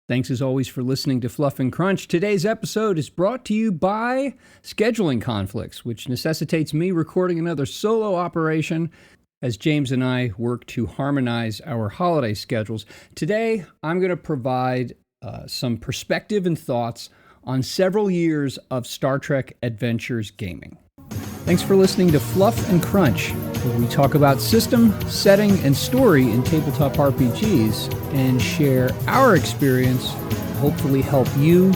Thanks as always for listening to Fluff and Crunch. Today's episode is brought to you by scheduling conflicts, which necessitates me recording another solo operation as James and I work to harmonize our holiday schedules. Today, I'm going to provide some perspective and thoughts on several years of Star Trek Adventures gaming. Thanks for listening to Fluff and Crunch, where we talk about system, setting, and story in tabletop RPGs and share our experience to hopefully help you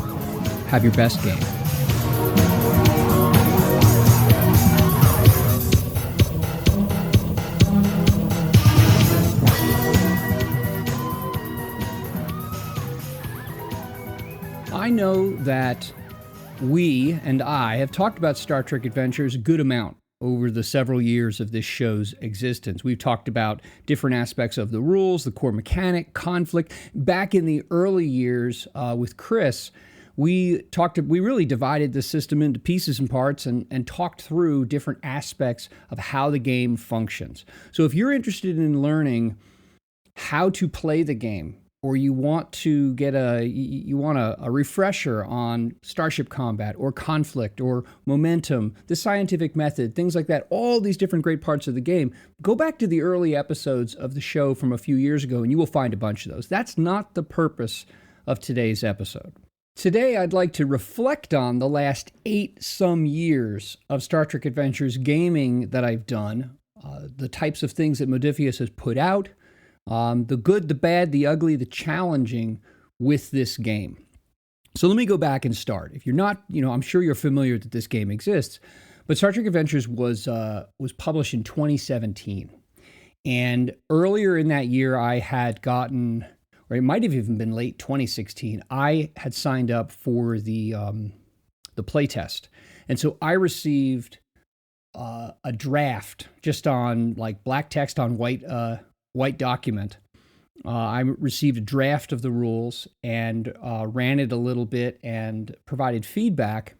have your best game. I know that we and I have talked about Star Trek Adventures a good amount over the several years of this show's existence. We've talked about different aspects of the rules, the core mechanic, conflict. Back in the early years with Chris, we really divided the system into pieces and parts and talked through different aspects of how the game functions. So if you're interested in learning how to play the game, or you want to get a refresher on starship combat or conflict or momentum, the scientific method, things like that, all these different great parts of the game, go back to the early episodes of the show from a few years ago and you will find a bunch of those. That's not the purpose of today's episode. Today, I'd like to reflect on the last 8-some years of Star Trek Adventures gaming that I've done, the types of things that Modiphius has put out, the good, the bad, the ugly, the challenging with this game. So let me go back and start. If you're not, I'm sure you're familiar that this game exists, but Star Trek Adventures was published in 2017. And earlier in that year, I had gotten, or it might have even been late 2016, I had signed up for the playtest. And so I received a draft just on like black text on white document. I received a draft of the rules and ran it a little bit and provided feedback.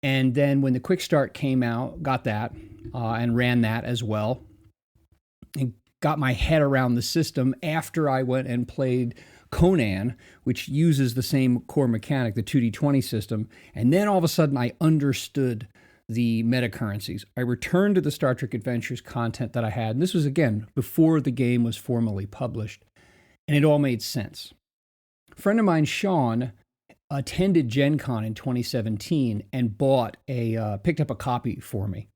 And then when the quick start came out, got that and ran that as well. And got my head around the system after I went and played Conan, which uses the same core mechanic, the 2D20 system. And then all of a sudden I understood the metacurrencies. I returned to the Star Trek Adventures content that I had, and this was, again, before the game was formally published, and it all made sense. A friend of mine, Sean, attended Gen Con in 2017 and picked up a copy for me.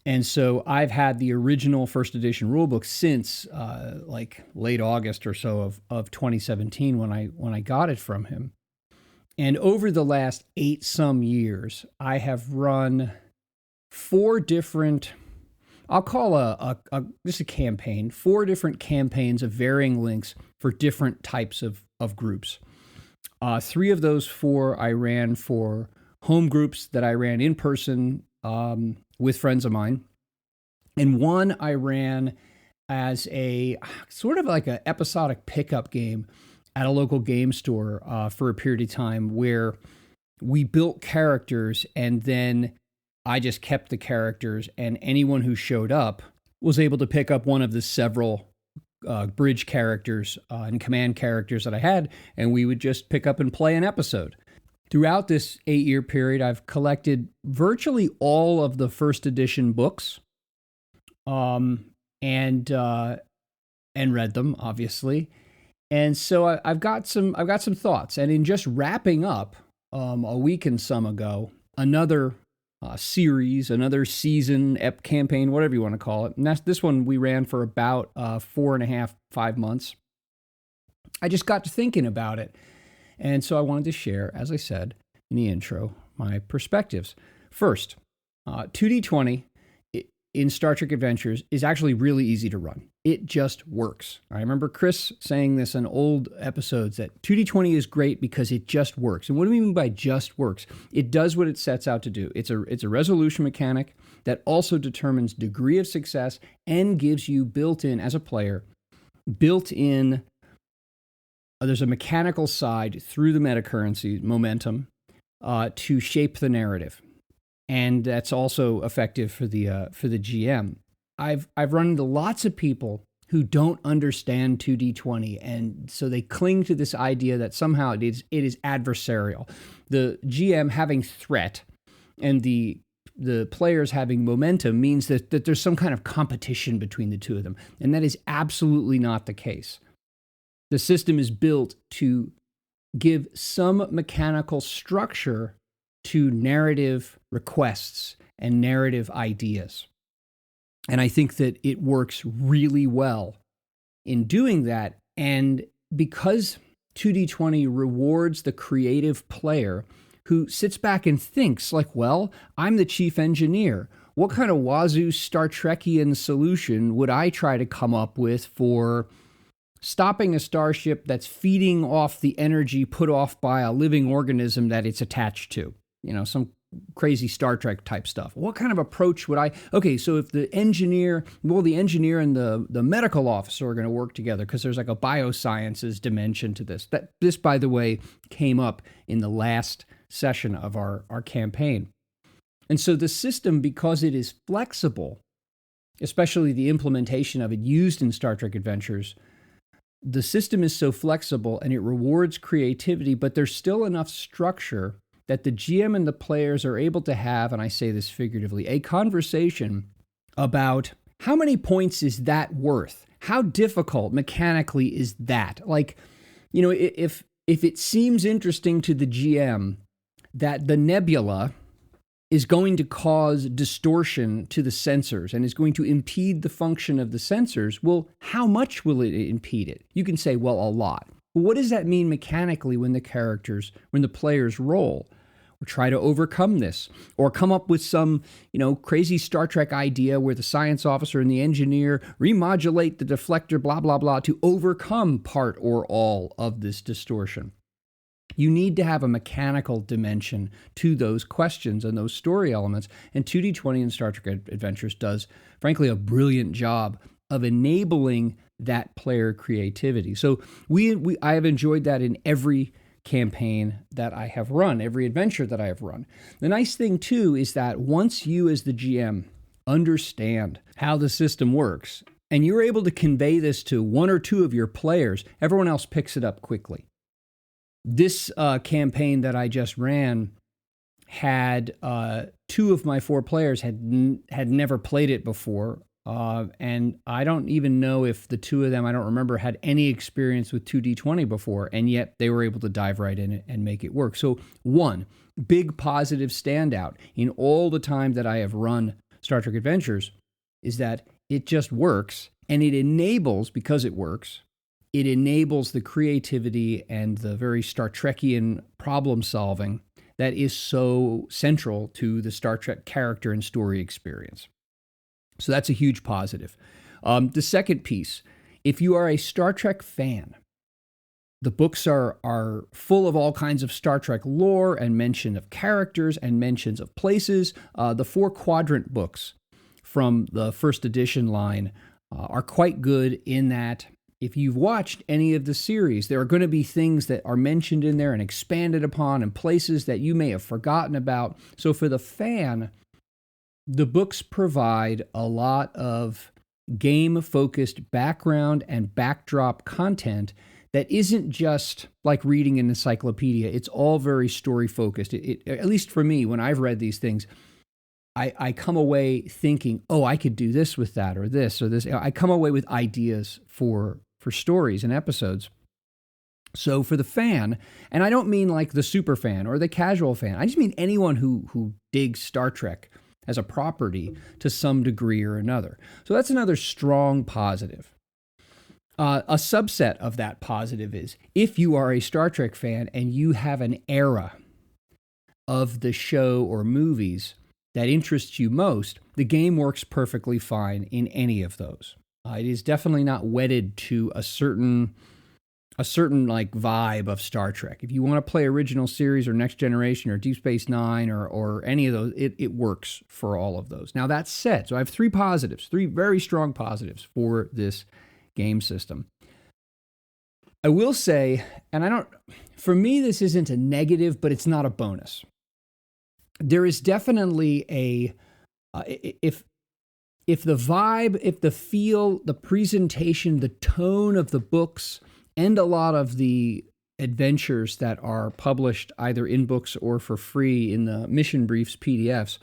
And so I've had the original first edition rulebook since like late August or so of 2017 when I got it from him. And over the last 8-some years, I have run 4 different, I'll call just a campaign, 4 different campaigns of varying lengths for different types of groups. 3 of those 4 I ran for home groups that I ran in person with friends of mine. And 1 I ran as a sort of like an episodic pickup game at a local game store for a period of time where we built characters and then I just kept the characters and anyone who showed up was able to pick up one of the several bridge characters and command characters that I had, and we would just pick up and play an episode. Throughout this 8-year period, I've collected virtually all of the first edition books and read them, obviously. And so I've got some thoughts. And in just wrapping up a week and some ago, another series, another season, campaign, whatever you want to call it. And this one we ran for about 4.5-5 months. I just got to thinking about it. And so I wanted to share, as I said in the intro, my perspectives. First, 2D20 in Star Trek Adventures is actually really easy to run. It just works. I remember Chris saying this in old episodes that 2D20 is great because it just works. And what do we mean by just works? It does what it sets out to do. It's a resolution mechanic that also determines degree of success and gives you built-in, as a player, built-in, there's a mechanical side through the metacurrency, momentum, to shape the narrative. And that's also effective for the GM. I've run into lots of people who don't understand 2D20, and so they cling to this idea that somehow it is adversarial. The GM having threat and the players having momentum means that there's some kind of competition between the two of them, and that is absolutely not the case. The system is built to give some mechanical structure to narrative requests and narrative ideas. And I think that it works really well in doing that. And because 2D20 rewards the creative player who sits back and thinks like, well, I'm the chief engineer. What kind of wazoo Star Trekian solution would I try to come up with for stopping a starship that's feeding off the energy put off by a living organism that it's attached to? Some crazy Star Trek type stuff. What kind of approach would I... Okay, so if the engineer and the medical officer are going to work together, because there's like a biosciences dimension to this. This, by the way, came up in the last session of our campaign. And so the system, because it is flexible, especially the implementation of it used in Star Trek Adventures, the system is so flexible and it rewards creativity, but there's still enough structure that the GM and the players are able to have, and I say this figuratively, a conversation about how many points is that worth? How difficult mechanically is that? Like, if it seems interesting to the GM that the nebula is going to cause distortion to the sensors and is going to impede the function of the sensors, well, how much will it impede it? You can say, well, a lot. Well, what does that mean mechanically when the players roll? Or try to overcome this, or come up with some, crazy Star Trek idea where the science officer and the engineer remodulate the deflector, blah, blah, blah, to overcome part or all of this distortion. You need to have a mechanical dimension to those questions and those story elements, and 2D20 in Star Trek Adventures does, frankly, a brilliant job of enabling that player creativity. So I have enjoyed that in every campaign that I have run, every adventure that I have run. The nice thing too is that once you as the GM understand how the system works and you're able to convey this to one or two of your players, everyone else picks it up quickly. This campaign that I just ran had two of my four players had never played it before. And I don't even know if the two of them, I don't remember, had any experience with 2D20 before, and yet they were able to dive right in it and make it work. So one big positive standout in all the time that I have run Star Trek Adventures is that it just works, and it enables, because it works, it enables the creativity and the very Star Trekian problem solving that is so central to the Star Trek character and story experience. So that's a huge positive. The second piece, if you are a Star Trek fan, the books are full of all kinds of Star Trek lore and mention of characters and mentions of places. The 4-quadrant books from the first edition line are quite good in that if you've watched any of the series, there are going to be things that are mentioned in there and expanded upon and places that you may have forgotten about. So for the fan, the books provide a lot of game-focused background and backdrop content that isn't just like reading an encyclopedia. It's all very story-focused. At least for me, when I've read these things, I come away thinking, oh, I could do this with that or this or this. I come away with ideas for stories and episodes. So for the fan, and I don't mean like the super fan or the casual fan, I just mean anyone who digs Star Trek as a property to some degree or another. So that's another strong positive. A subset of that positive is if you are a Star Trek fan and you have an era of the show or movies that interests you most, the game works perfectly fine in any of those. It is definitely not wedded to a certain like vibe of Star Trek. If you want to play original series or Next Generation or Deep Space Nine or any of those, it works for all of those. Now that said, so I have three very strong positives for this game system. I will say, and for me this isn't a negative, but it's not a bonus. There is definitely if if the vibe, if the feel, the presentation, the tone of the books, and a lot of the adventures that are published either in books or for free in the mission briefs PDFs,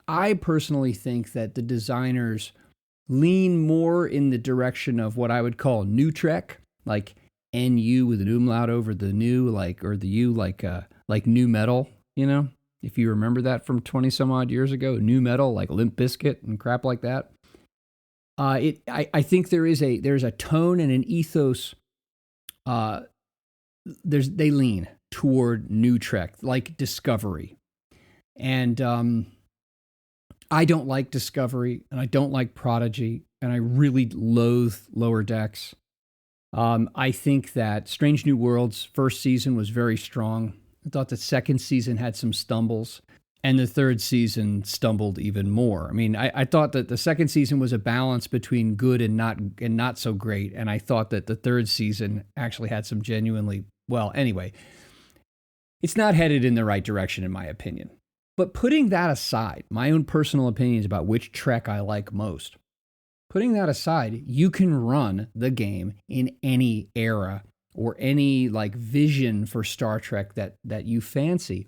I personally think that the designers lean more in the direction of what I would call new Trek, like NU with an umlaut over the new, like, or the U like new metal, you know? If you remember that from 20 some odd years ago, new metal, like Limp Bizkit and crap like that. I think there's a tone and an ethos. They lean toward new Trek, like Discovery, and I don't like Discovery, and I don't like Prodigy, and I really loathe Lower Decks. I think that Strange New Worlds' first season was very strong. I thought the second season had some stumbles, and the third season stumbled even more. I mean, I thought that the second season was a balance between good and not so great, and I thought that the third season actually had some genuinely, well, anyway, it's not headed in the right direction in my opinion. But putting that aside, my own personal opinions about which Trek I like most, putting that aside, you can run the game in any era or any like vision for Star Trek that you fancy.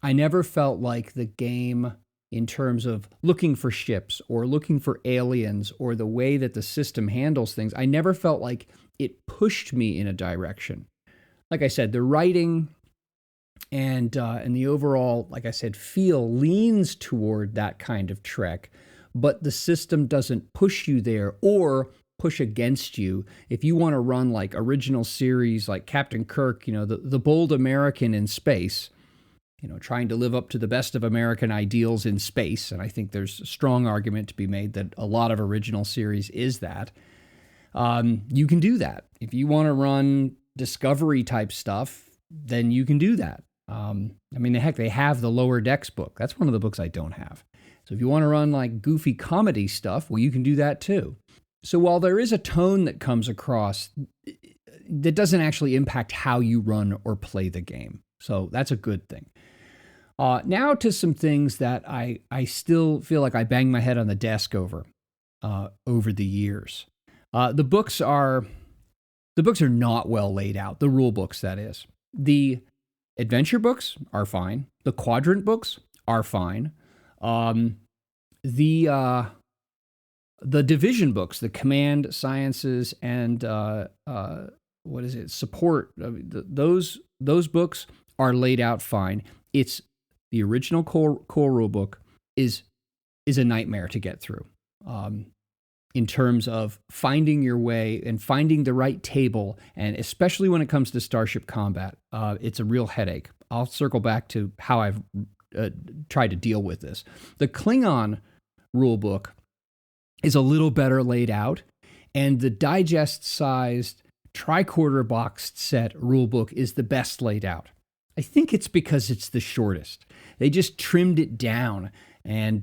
I never felt like the game, in terms of looking for ships or looking for aliens or the way that the system handles things, I never felt like it pushed me in a direction. Like I said, the writing and the overall, like I said, feel leans toward that kind of Trek, but the system doesn't push you there or push against you. If you want to run like original series like Captain Kirk, you know, the bold American in space, you know, trying to live up to the best of American ideals in space, and I think there's a strong argument to be made that a lot of original series is that, you can do that. If you want to run Discovery type stuff, then you can do that. I mean, heck, they have the Lower Decks book. That's one of the books I don't have. So if you want to run like goofy comedy stuff, well, you can do that too. So while there is a tone that comes across, that doesn't actually impact how you run or play the game. So that's a good thing. Now to some things that I still feel like I bang my head on the desk over the years. The books are not well laid out. The rule books, that is. The adventure books are fine. The quadrant books are fine. The division books, the command sciences and support. Those books are laid out fine. It's the original core rule book is a nightmare to get through. In terms of finding your way and finding the right table, and especially when it comes to Starship Combat, it's a real headache. I'll circle back to how I've tried to deal with this. The Klingon rulebook is a little better laid out, and the digest-sized tricorder boxed set rulebook is the best laid out. I think it's because it's the shortest. They just trimmed it down, and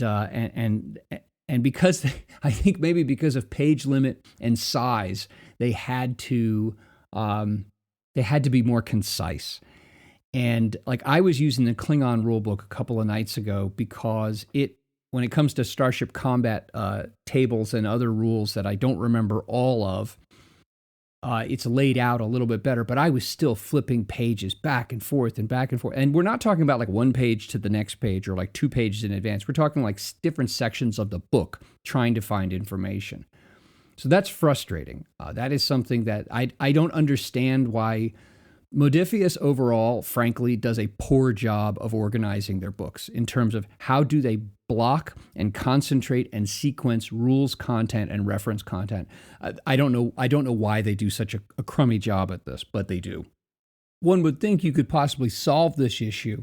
because I think maybe because of page limit and size, they had to be more concise. And like I was using the Klingon rulebook a couple of nights ago because when it comes to Starship Combat tables and other rules that I don't remember all of, it's laid out a little bit better, but I was still flipping pages back and forth and back and forth. And we're not talking about like one page to the next page or like 2 pages in advance. We're talking like different sections of the book trying to find information. So that's frustrating. That is something that I don't understand why Modiphius overall, frankly, does a poor job of organizing their books in terms of how do they block and concentrate and sequence rules content and reference content. I don't know why they do such a crummy job at this, but they do. One would think you could possibly solve this issue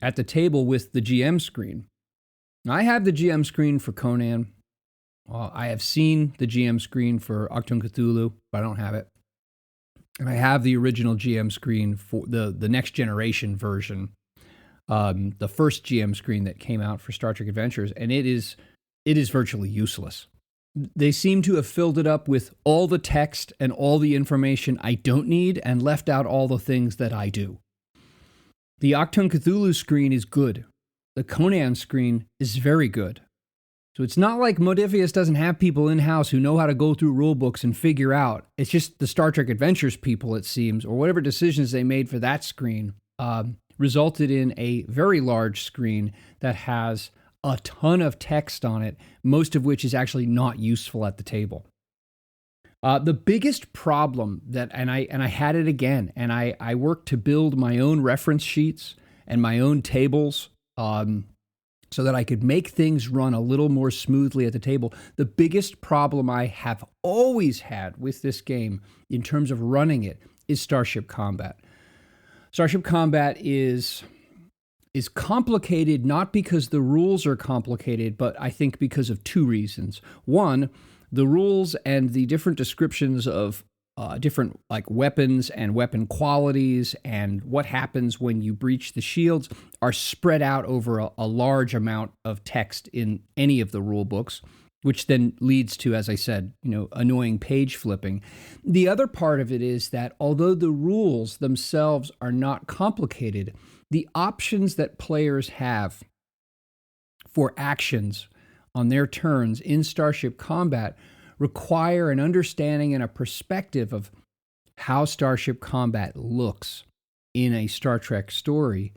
at the table with the GM screen. I have the GM screen for Conan. I have seen the GM screen for Achtung Cthulhu, but I don't have it. And I have the original GM screen for the next generation version, the first GM screen that came out for Star Trek Adventures, and it is virtually useless. They seem to have filled it up with all the text and all the information I don't need and left out all the things that I do. The Achtung Cthulhu screen is good. The Conan screen is very good. So it's not like Modiphius doesn't have people in-house who know how to go through rule books and figure out. It's just the Star Trek Adventures people, it seems, or whatever decisions they made for that screen, resulted in a very large screen that has a ton of text on it, most of which is actually not useful at the table. The biggest problem and I had it again, and I worked to build my own reference sheets and my own tables, so that I could make things run a little more smoothly at the table. The biggest problem I have always had with this game in terms of running it is Starship Combat. Starship Combat is complicated not because the rules are complicated, but I think because of two reasons. One, the rules and the different descriptions of different like weapons and weapon qualities and what happens when you breach the shields are spread out over a large amount of text in any of the rule books, which then leads to, as I said, annoying page flipping. The other part of it is that although the rules themselves are not complicated, the options that players have for actions on their turns in Starship Combat require an understanding and a perspective of how Starship Combat looks in a Star Trek story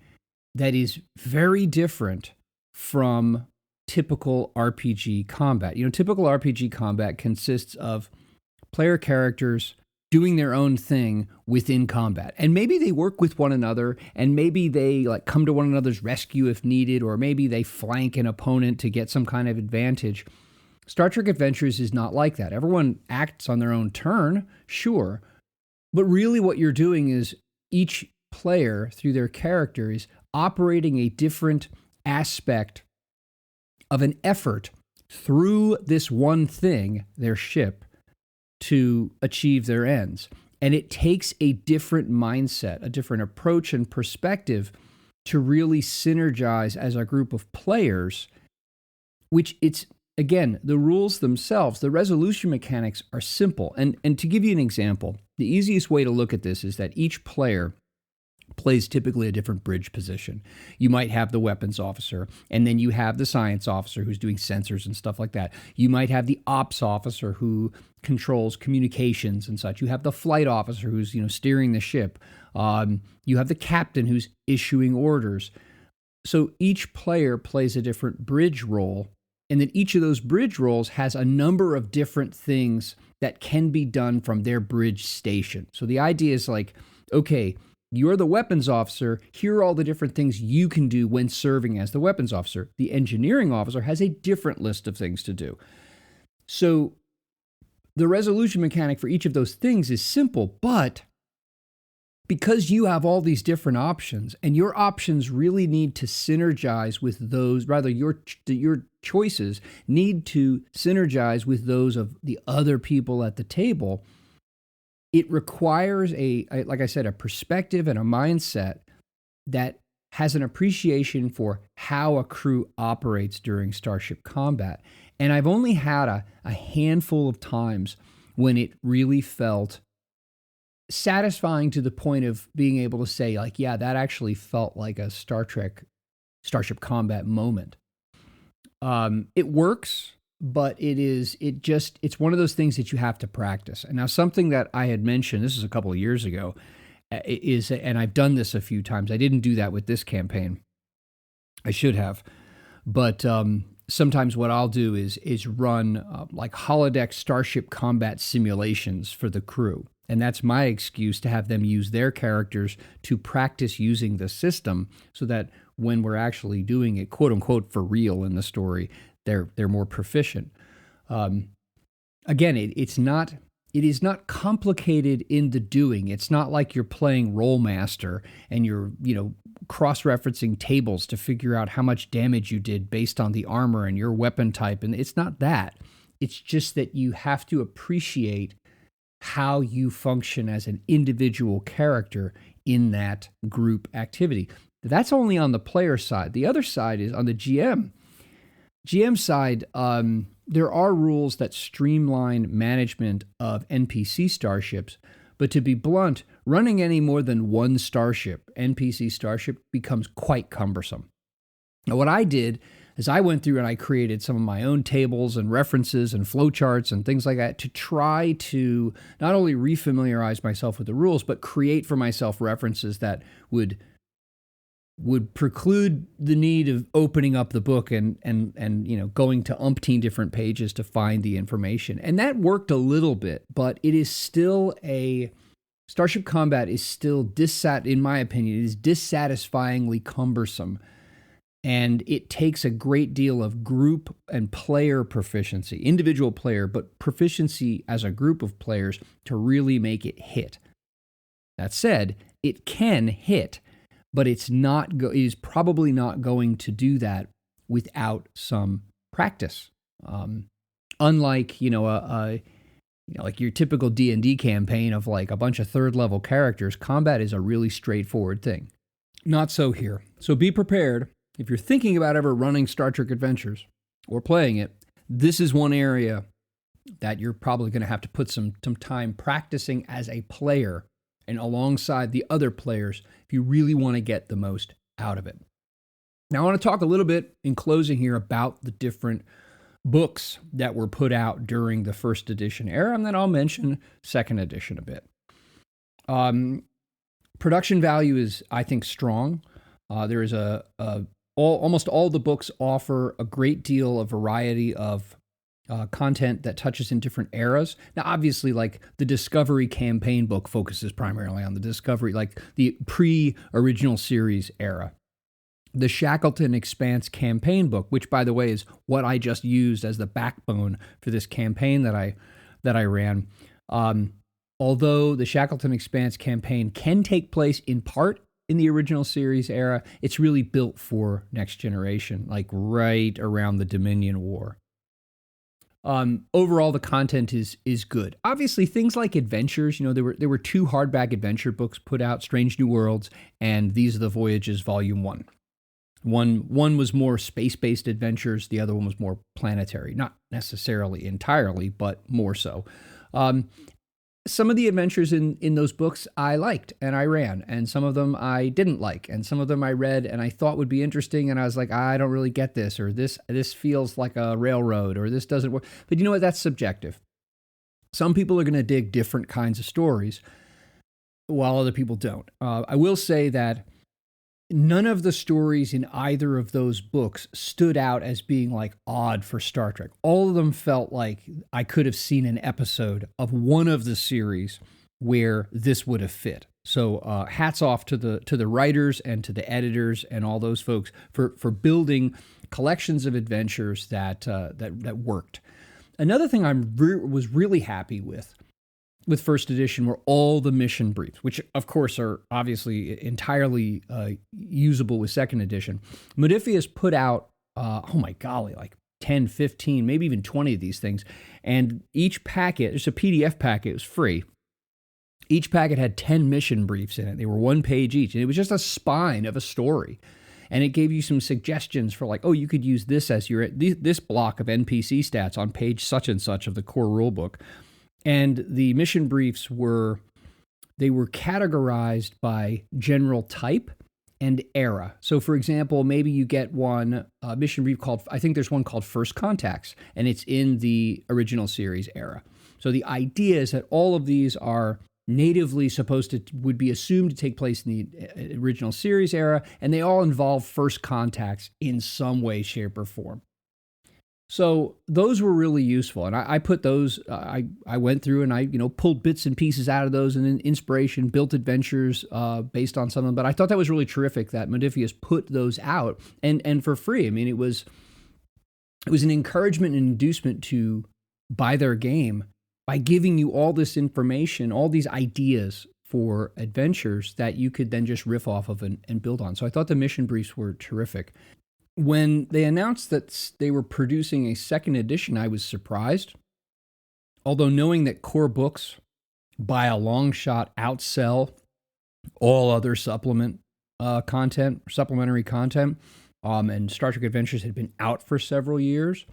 that is very different from typical RPG combat. Typical RPG combat consists of player characters doing their own thing within combat. And maybe they work with one another, and maybe they come to one another's rescue if needed, or maybe they flank an opponent to get some kind of advantage. Star Trek Adventures is not like that. Everyone acts on their own turn, sure, but really what you're doing is each player, through their character, is operating a different aspect of an effort through this one thing, their ship, to achieve their ends. And it takes a different mindset, a different approach and perspective to really synergize as a group of players, which again, the rules themselves, the resolution mechanics are simple. And to give you an example, the easiest way to look at this is that each player plays typically a different bridge position. You might have the weapons officer, and then you have the science officer who's doing sensors and stuff like that. You might have the ops officer who controls communications and such. You have the flight officer who's steering the ship. You have the captain who's issuing orders. So each player plays a different bridge role. And then each of those bridge roles has a number of different things that can be done from their bridge station. So the idea is okay, you're the weapons officer. Here are all the different things you can do when serving as the weapons officer. The engineering officer has a different list of things to do. So the resolution mechanic for each of those things is simple, but because you have all these different options, and your options really need to synergize with those, rather your choices need to synergize with those of the other people at the table, it requires like I said, a perspective and a mindset that has an appreciation for how a crew operates during Starship Combat. And I've only had a handful of times when it really felt satisfying to the point of being able to say, yeah, that actually felt like a Star Trek Starship Combat moment. It works, but it's one of those things that you have to practice. And now something that I had mentioned, this is a couple of years ago, and I've done this a few times. I didn't do that with this campaign. I should have. But sometimes what I'll do is run holodeck Starship Combat simulations for the crew. And that's my excuse to have them use their characters to practice using the system so that when we're actually doing it, quote unquote, for real in the story, they're more proficient. Again, it is not complicated in the doing. It's not like you're playing Rollmaster and you're, cross-referencing tables to figure out how much damage you did based on the armor and your weapon type. And it's not that. It's just that you have to appreciate how you function as an individual character in that group activity. That's only on the player side. The other side is on the GM. GM side, there are rules that streamline management of NPC starships, but to be blunt, running any more than one NPC starship, becomes quite cumbersome. Now, what I did as I went through and I created some of my own tables and references and flowcharts and things like that to try to not only refamiliarize myself with the rules, but create for myself references that would preclude the need of opening up the book and going to umpteen different pages to find the information. And that worked a little bit, but it is still Starship Combat is still in my opinion, it is dissatisfyingly cumbersome. And it takes a great deal of group and player proficiency, individual player, but proficiency as a group of players to really make it hit. That said, it can hit, but it is probably not going to do that without some practice. Unlike, like your typical D&D campaign of like a bunch of third level characters, combat is a really straightforward thing. Not so here. So be prepared. If you're thinking about ever running Star Trek Adventures or playing it, this is one area that you're probably going to have to put some time practicing as a player and alongside the other players if you really want to get the most out of it. Now, I want to talk a little bit in closing here about the different books that were put out during the first edition era, and then I'll mention second edition a bit. Production value is, I think, strong. There is almost all the books offer a great deal of variety of content that touches in different eras. Now, obviously, like the Discovery campaign book focuses primarily on the Discovery, like the pre-original series era. The Shackleton Expanse campaign book, which, by the way, is what I just used as the backbone for this campaign that I ran. Although the Shackleton Expanse campaign can take place in part in the original series era, it's really built for Next Generation, like right around the Dominion War. Overall, the content is good. Obviously, things like adventures, there were 2 hardback adventure books put out, Strange New Worlds and These Are the Voyages Volume 1. One was more space-based adventures. The other one was more planetary. Not necessarily entirely, but more so. Some of the adventures in those books I liked and I ran, and some of them I didn't like, and some of them I read and I thought would be interesting, and I was like, I don't really get this, or this feels like a railroad, or this doesn't work. But you know what? That's subjective. Some people are going to dig different kinds of stories, while other people don't. I will say that none of the stories in either of those books stood out as being like odd for Star Trek. All of them felt like I could have seen an episode of one of the series where this would have fit. So hats off to the writers and to the editors and all those folks for building collections of adventures that worked. Another thing I was really happy with first edition were all the mission briefs, which of course are obviously entirely usable with second edition. Modiphius put out, like 10, 15, maybe even 20 of these things. And each packet, there's a PDF packet, it was free. Each packet had 10 mission briefs in it. They were 1 page each. And it was just a spine of a story. And it gave you some suggestions for like, you could use this as this block of NPC stats on page such and such of the core rulebook. And the mission briefs were categorized by general type and era. So, for example, maybe you get one mission brief I think there's one called First Contacts, and it's in the original series era. So the idea is that all of these are natively would be assumed to take place in the original series era, and they all involve first contacts in some way, shape, or form. So those were really useful, and I put those. I went through and I pulled bits and pieces out of those, and then inspiration, built adventures based on some of them. But I thought that was really terrific that Modiphius put those out and for free. I mean, it was an encouragement and inducement to buy their game by giving you all this information, all these ideas for adventures that you could then just riff off of and build on. So I thought the mission briefs were terrific. When they announced that they were producing a second edition, I was surprised. Although knowing that core books, by a long shot, outsell all other supplementary content, and Star Trek Adventures had been out for several years,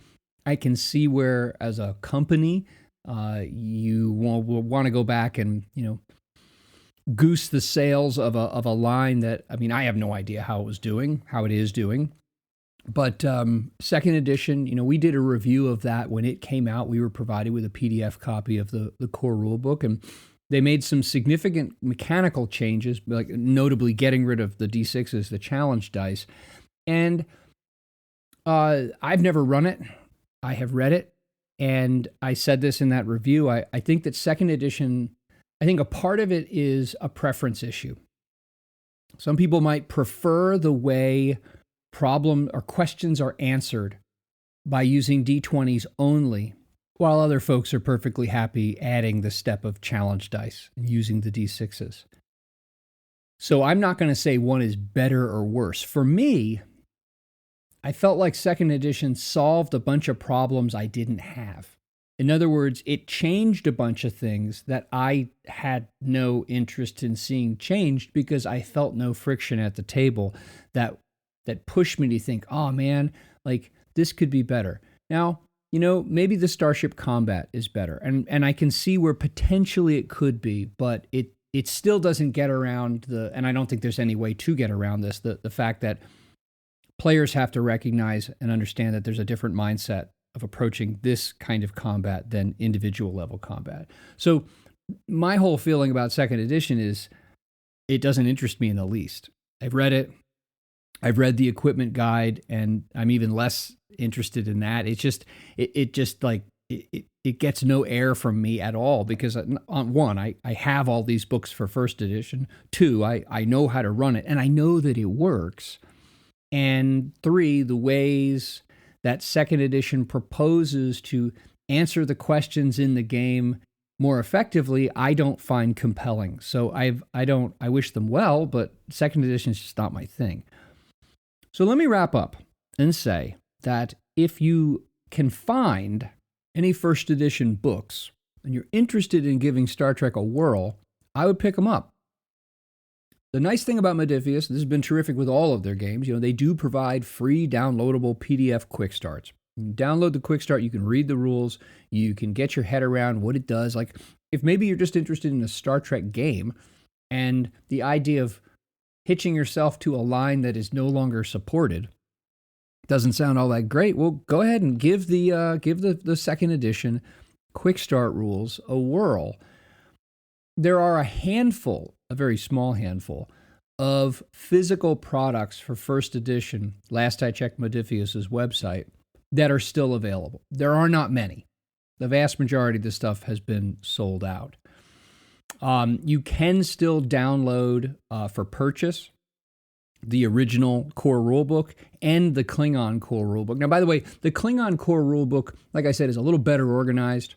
I can see where, as a company, you will want to go back and goose the sales of a line that, I have no idea how it is doing. But second edition, we did a review of that when it came out. We were provided with a PDF copy of the core rulebook, and they made some significant mechanical changes, like notably getting rid of the D6s, the challenge dice. And I've never run it. I have read it. And I said this in that review. I think that second edition, I think a part of it is a preference issue. Some people might prefer the way problem or questions are answered by using D20s only, while other folks are perfectly happy adding the step of challenge dice and using the D6s. So I'm not going to say one is better or worse. For me, I felt like second edition solved a bunch of problems I didn't have. In other words, it changed a bunch of things that I had no interest in seeing changed because I felt no friction at the table that pushed me to think, oh man, like this could be better. Now, maybe the Starship Combat is better, and I can see where potentially it could be, but it still doesn't get around and I don't think there's any way to get around this, the fact that players have to recognize and understand that there's a different mindset of approaching this kind of combat than individual level combat. So my whole feeling about second edition is it doesn't interest me in the least. I've read it. I've read the equipment guide, and I'm even less interested in that. It's just, it gets no air from me at all because on one, I have all these books for first edition. Two, I know how to run it and I know that it works. And three, the ways that second edition proposes to answer the questions in the game more effectively, I don't find compelling. So I wish them well, but second edition is just not my thing. So let me wrap up and say that if you can find any first edition books and you're interested in giving Star Trek a whirl, I would pick them up. The nice thing about Modiphius, this has been terrific with all of their games, they do provide free downloadable PDF quick starts. You download the quick start, you can read the rules, you can get your head around what it does. Like if maybe you're just interested in a Star Trek game and the idea of hitching yourself to a line that is no longer supported doesn't sound all that great, well, go ahead and give the second edition quick start rules a whirl. There are a very small handful of physical products for first edition, last I checked Modiphius's website, that are still available. There are not many. The vast majority of the stuff has been sold out. You can still download for purchase the original core rulebook and the Klingon core rulebook. Now, by the way, the Klingon core rulebook, like I said, is a little better organized.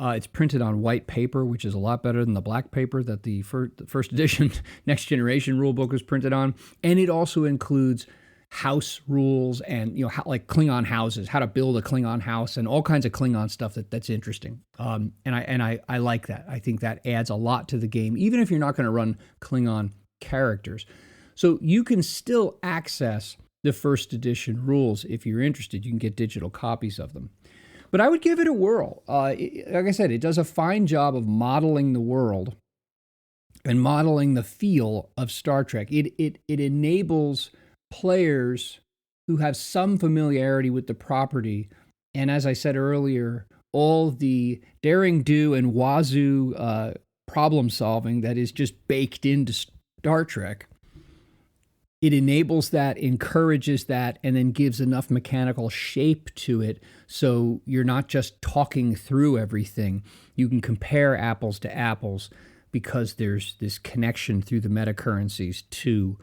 It's printed on white paper, which is a lot better than the black paper that the first edition Next Generation rulebook was printed on. And it also includes house rules and like Klingon houses, how to build a Klingon house, and all kinds of Klingon stuff that's interesting. And I like that. I think that adds a lot to the game, even if you're not going to run Klingon characters. So you can still access the first edition rules if you're interested. You can get digital copies of them. But I would give it a whirl. Like I said, it does a fine job of modeling the world and modeling the feel of Star Trek. It enables players who have some familiarity with the property, and as I said earlier, all the daring do and wazoo problem solving that is just baked into Star Trek. It enables that, encourages that, and then gives enough mechanical shape to it so you're not just talking through everything. You can compare apples to apples because there's this connection through the metacurrencies to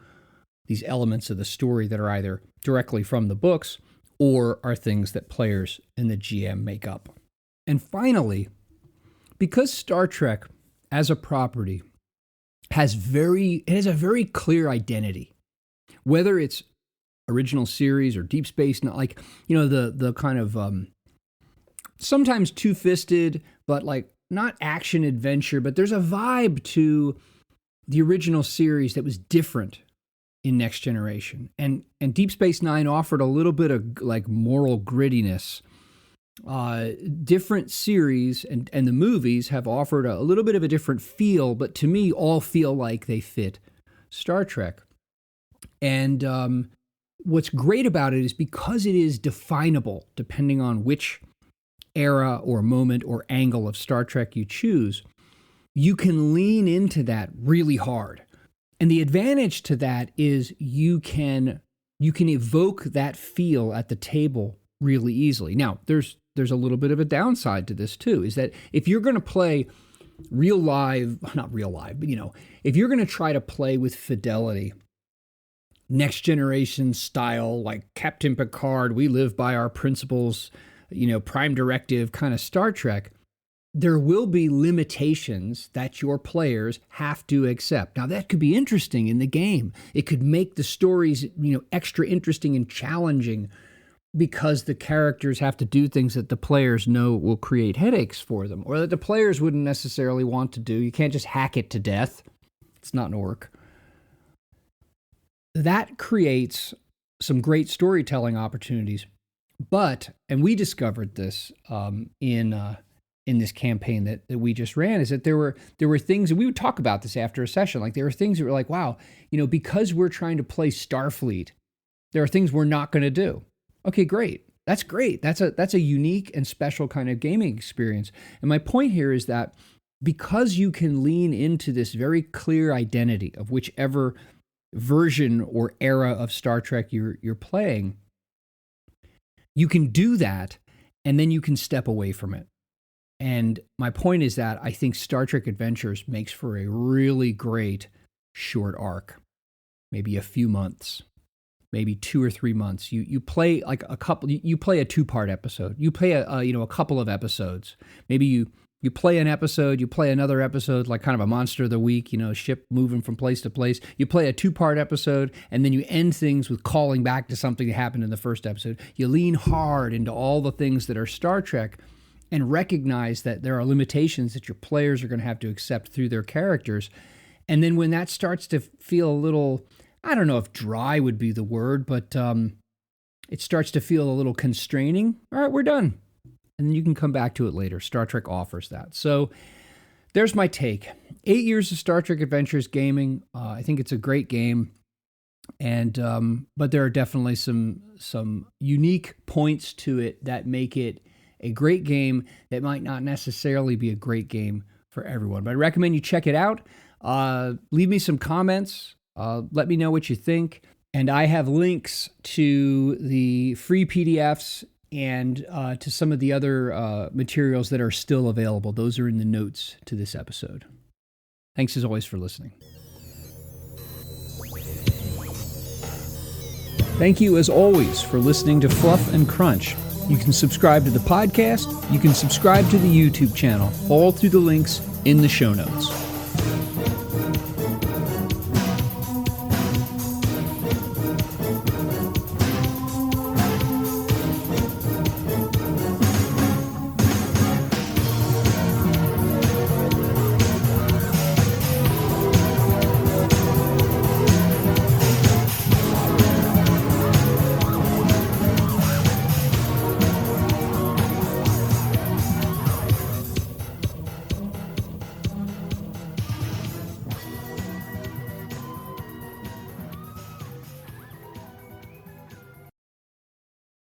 these elements of the story that are either directly from the books or are things that players and the GM make up. And finally, because Star Trek as a property has a very clear identity, whether it's original series or Deep Space, not like, the kind of sometimes two-fisted, but like not action adventure, but there's a vibe to the original series that was different in Next Generation. And Deep Space Nine offered a little bit of like moral grittiness. Different series and the movies have offered a little bit of a different feel, but to me all feel like they fit Star Trek. And what's great about it is because it is definable depending on which era or moment or angle of Star Trek you choose, you can lean into that really hard. And the advantage to that is you can evoke that feel at the table really easily. Now, there's a little bit of a downside to this too, is that if you're going to play not real live, but if you're going to try to play with fidelity, next generation style, like Captain Picard, we live by our principles, Prime Directive kind of Star Trek, there will be limitations that your players have to accept. Now, that could be interesting in the game. It could make the stories, extra interesting and challenging because the characters have to do things that the players know will create headaches for them or that the players wouldn't necessarily want to do. You can't just hack it to death. It's not an orc. That creates some great storytelling opportunities. But, and we discovered this in this campaign that we just ran, is that there were things, and we would talk about this after a session, like there were things that were like, wow, because we're trying to play Starfleet, there are things we're not going to do. Okay, great. That's great. That's a unique and special kind of gaming experience. And my point here is that because you can lean into this very clear identity of whichever version or era of Star Trek you're playing, you can do that, and then you can step away from it. And my point is that I think Star Trek Adventures makes for a really great short arc, maybe a few months, maybe 2 or 3 months. You play like a couple. You play a 2-part episode. You play a couple of episodes. Maybe you play an episode. You play another episode, like kind of a monster of the week. Ship moving from place to place. You play a 2-part episode, and then you end things with calling back to something that happened in the first episode. You lean hard into all the things that are Star Trek, and recognize that there are limitations that your players are going to have to accept through their characters. And then when that starts to feel a little, I don't know if dry would be the word, but it starts to feel a little constraining, all right, we're done. And then you can come back to it later. Star Trek offers that. So there's my take. 8 years of Star Trek Adventures gaming. I think it's a great game. And but there are definitely some unique points to it that make it a great game that might not necessarily be a great game for everyone. But I recommend you check it out. Leave me some comments. Let me know what you think. And I have links to the free PDFs and to some of the other materials that are still available. Those are in the notes to this episode. Thanks as always for listening. Thank you as always for listening to Fluff and Crunch. You can subscribe to the podcast. You can subscribe to the YouTube channel, all through the links in the show notes.